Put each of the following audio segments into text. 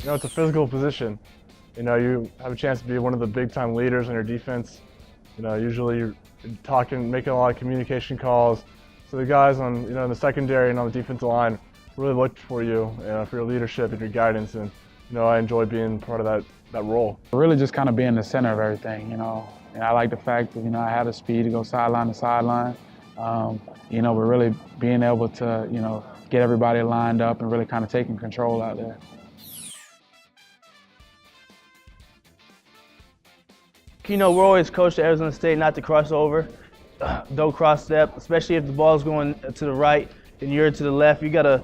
It's a physical position. You have a chance to be one of the big-time leaders in your defense. Usually you're talking, making a lot of communication calls. So the guys on, in the secondary and on the defensive line really look for you, for your leadership and your guidance. And, I enjoy being part of that role. Really just kind of being the center of everything, And I like the fact that, I have the speed to go sideline to sideline. But really being able to, get everybody lined up and really kind of taking control out there. We're always coached at Arizona State not to cross over. Don't cross step, especially if the ball's going to the right and you're to the left. You gotta,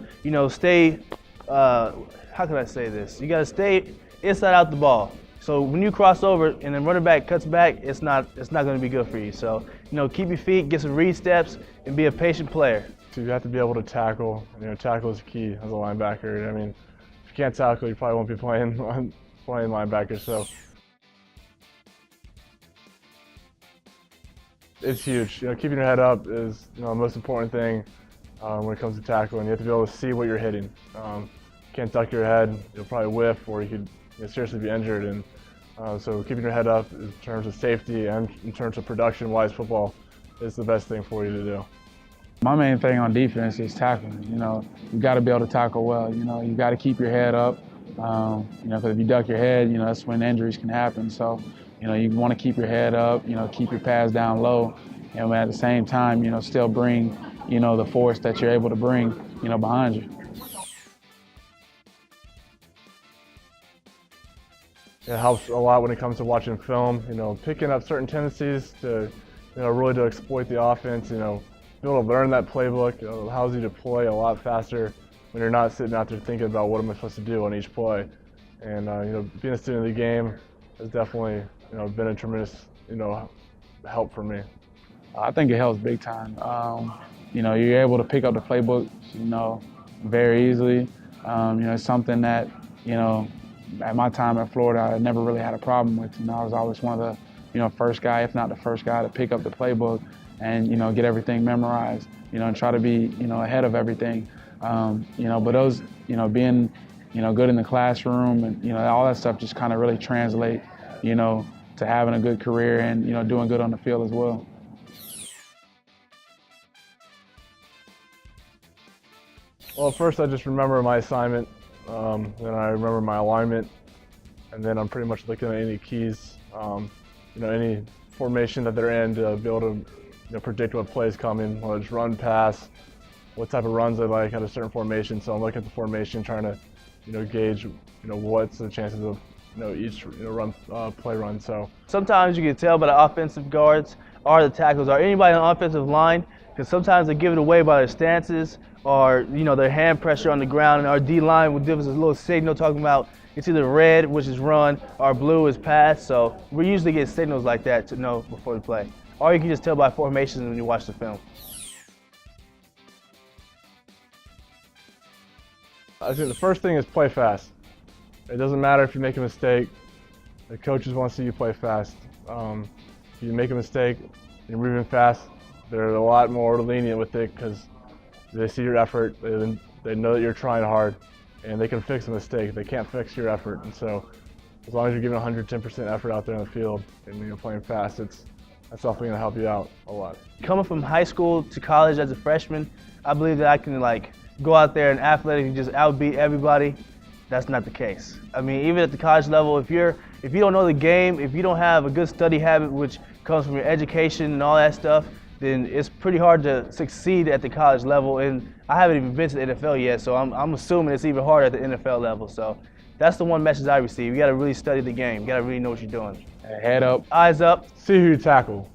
stay, how can I say this? You gotta stay inside out the ball. So when you cross over and then running back cuts back, it's not gonna be good for you. So, keep your feet, get some read steps, and be a patient player. So you have to be able to tackle, tackle is key as a linebacker. If you can't tackle, you probably won't be playing linebacker. So it's huge. Keeping your head up is the most important thing when it comes to tackling. You have to be able to see what you're hitting. You can't duck your head; you'll probably whiff, or you could seriously be injured. And so keeping your head up in terms of safety and in terms of production-wise football is the best thing for you to do. My main thing on defense is tackling. You got to be able to tackle well. You got to keep your head up. Because if you duck your head, that's when injuries can happen. So, you want to keep your head up. Keep your pads down low. But at the same time, still bring, the force that you're able to bring, behind you. It helps a lot when it comes to watching film. Picking up certain tendencies to, really to exploit the offense. Be able to learn that playbook. It allows you to play a lot faster when you're not sitting out there thinking about what am I supposed to do on each play. And being a student of the game has definitely been a tremendous help for me. I think it helps big time. You're able to pick up the playbook very easily. It's something that at my time at Florida I never really had a problem with. I was always one of the first guy, if not the first guy, to pick up the playbook and get everything memorized. And try to be ahead of everything. But those being good in the classroom and all that stuff just kind of really translate to having a good career and doing good on the field as well. Well, first I just remember my assignment, then I remember my alignment, and then I'm pretty much looking at any keys, any formation that they're in to be able to predict what play is coming, whether it's run, pass, what type of runs they like at a certain formation. So I'm looking at the formation, trying to gauge what's the chances of each play run. So sometimes you can tell by the offensive guards or the tackles or anybody on the offensive line, because sometimes they give it away by their stances or their hand pressure on the ground, and our D-line will give us a little signal talking about it's either red, which is run, or blue is pass. So we usually get signals like that to know before we play. Or you can just tell by formations when you watch the film. I think the first thing is play fast. It doesn't matter if you make a mistake. The coaches want to see you play fast. If you make a mistake and you're moving fast, they're a lot more lenient with it because they see your effort. They know that you're trying hard, and they can fix a mistake. They can't fix your effort. And so as long as you're giving 110% effort out there on the field and you're playing fast, that's definitely going to help you out a lot. Coming from high school to college as a freshman, I believe that I can go out there and athletically just outbeat everybody. That's not the case. Even at the college level, if you don't know the game, if you don't have a good study habit, which comes from your education and all that stuff, then it's pretty hard to succeed at the college level. And I haven't even been to the NFL yet, so I'm assuming it's even harder at the NFL level. So that's the one message I receive. You got to really study the game. You got to really know what you're doing. Head up, eyes up. See who you tackle.